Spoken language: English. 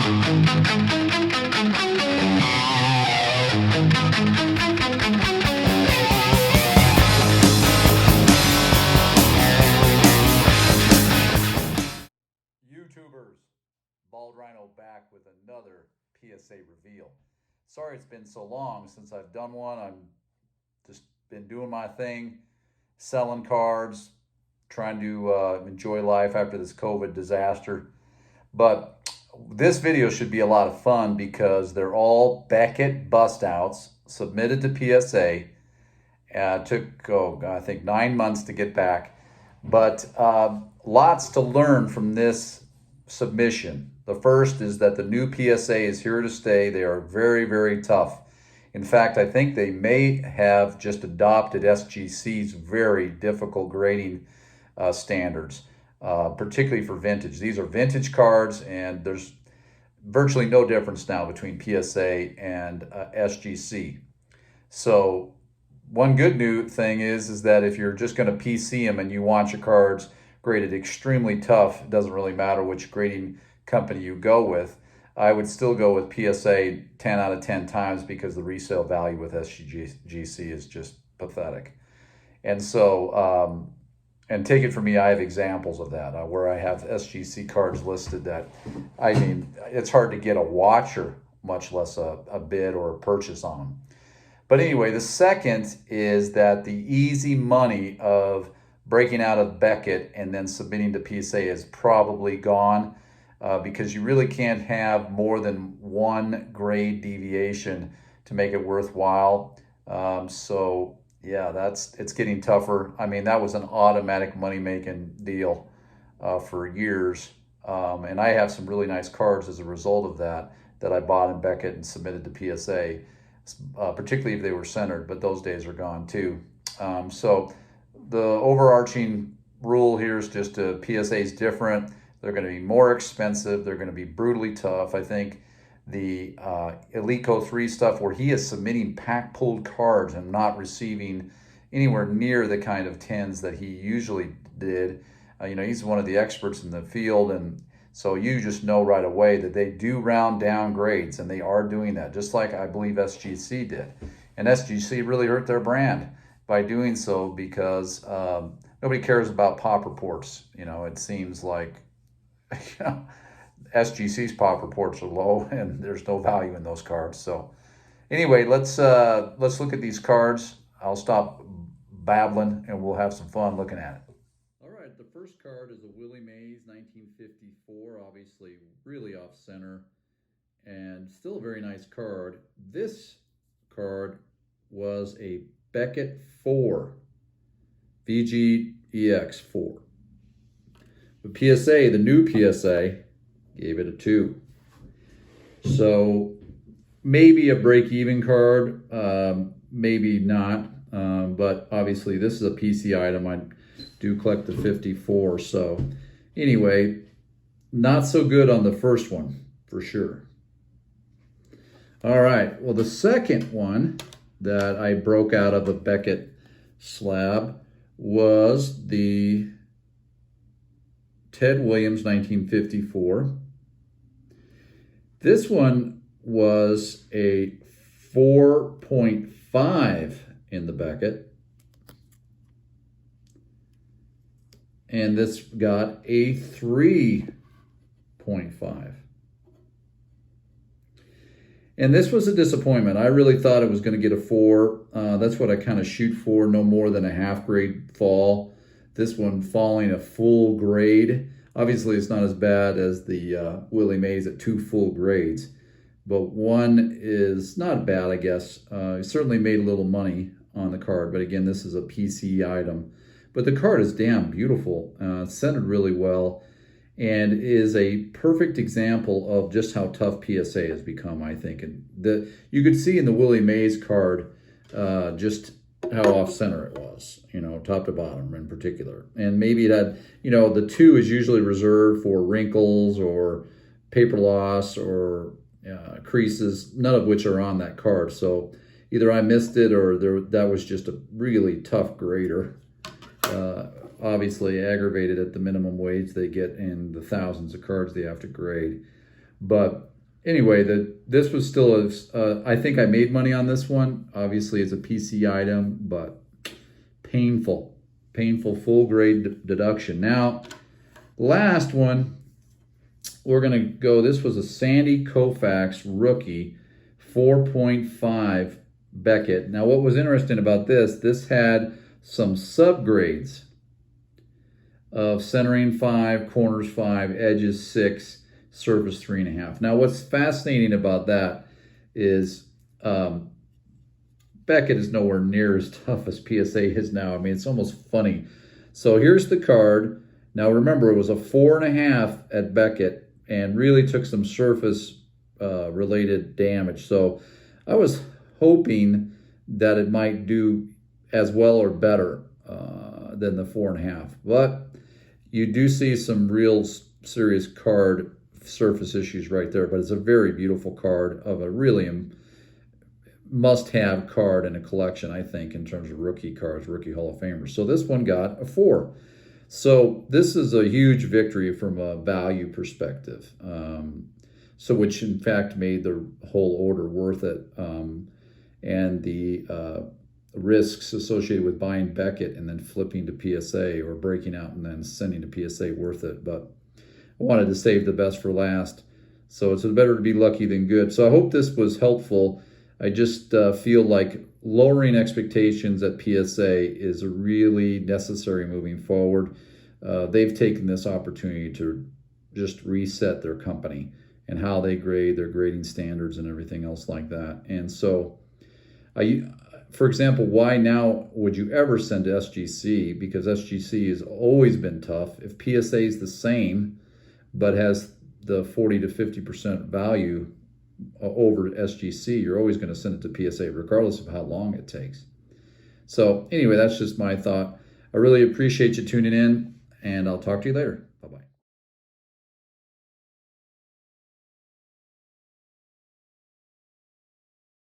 YouTubers, Bald Rhino back with another PSA reveal. Sorry it's been so long since I've done one. I'm just been doing my thing, selling cards, trying to enjoy life after this COVID disaster. But this video should be a lot of fun because they're all Beckett bust outs submitted to PSA. It took, I think 9 months to get back. But lots to learn from this submission. The first is that the new PSA is here to stay. They are very, very tough. In fact, I think they may have just adopted SGC's very difficult grading standards, particularly for vintage. These are vintage cards, and there's virtually no difference now between PSA and SGC. So one good new thing is that if you're just going to PC them and you want your cards graded extremely tough, it doesn't really matter which grading company you go with. I would still go with PSA 10 out of 10 times because the resale value with SGC is just pathetic. And so, and take it from me, I have examples of that where I have SGC cards listed that, I mean, it's hard to get a watcher, much less a bid or a purchase on them. But anyway, the second is that the easy money of breaking out of Beckett and then submitting to PSA is probably gone because you really can't have more than one grade deviation to make it worthwhile. So yeah, it's getting tougher. I mean, that was an automatic money-making deal for years. And I have some really nice cards as a result of that I bought in Beckett and submitted to PSA. Particularly if they were centered, but those days are gone too. So the overarching rule here is just PSA is different. They're going to be more expensive. They're going to be brutally tough. I think the Eleco 3 stuff where he is submitting pack-pulled cards and not receiving anywhere near the kind of 10s that he usually did. You know, he's one of the experts in the field, and so you just know right away that they do round down grades, and they are doing that, just like I believe SGC did. And SGC really hurt their brand by doing so because nobody cares about pop reports. You know, it seems like SGC's pop reports are low, and there's no value in those cards. So anyway, let's look at these cards. I'll stop babbling, and we'll have some fun looking at it. All right, the first card is a Willie Mays 1954, obviously really off center, and still a very nice card. This card was a Beckett 4, VGEX 4. But PSA, the new PSA, gave it a 2. So maybe a break-even card, maybe not, but obviously this is a PC item. I do collect the 54, so anyway, not so good on the first one, for sure. All right, well, the second one that I broke out of a Beckett slab was the Ted Williams 1954. This one was a 4.5 in the Beckett. And this got a 3.5. And this was a disappointment. I really thought it was going to get a 4. That's what I kind of shoot for, no more than a half grade fall. This one falling a full grade. Obviously, it's not as bad as the Willie Mays at 2 full grades. But one is not bad, I guess. He certainly made a little money on the card. But again, this is a PC item. But the card is damn beautiful, centered really well, and is a perfect example of just how tough PSA has become, I think. And you could see in the Willie Mays card just how off-center it was, you know, top to bottom in particular. And maybe it had, you know, the 2 is usually reserved for wrinkles or paper loss or creases, none of which are on that card. So either I missed it or that was just a really tough grader. Obviously aggravated at the minimum wage they get and the thousands of cards they have to grade. But anyway, this was still I think I made money on this one. Obviously, it's a PC item, but painful full grade deduction. Now, last one, we're gonna go. This was a Sandy Koufax rookie, 4.5 Beckett. Now, what was interesting about this had some subgrades of centering 5, corners 5, edges 6, surface 3.5. Now, what's fascinating about that is Beckett is nowhere near as tough as PSA is now. I mean, it's almost funny. So here's the card. Now, remember, it was a 4.5 at Beckett and really took some surface related damage. So I was hoping that it might do as well or better than the 4.5. But you do see some real serious card surface issues right there. But it's a very beautiful card of a really must-have card in a collection, I think, in terms of rookie cards, rookie Hall of Famers. So this one got a 4. So this is a huge victory from a value perspective. So which in fact made the whole order worth it. And the risks associated with buying Beckett and then flipping to PSA or breaking out and then sending to PSA worth it. But I wanted to save the best for last. So it's better to be lucky than good. So I hope this was helpful. I just feel like lowering expectations at PSA is really necessary moving forward. They've taken this opportunity to just reset their company and how they grade, their grading standards and everything else like that. And so, for example, why now would you ever send to SGC? Because SGC has always been tough. If PSA is the same, but has the 40 to 50% value over SGC, you're always going to send it to PSA regardless of how long it takes. So anyway, that's just my thought. I really appreciate you tuning in, and I'll talk to you later.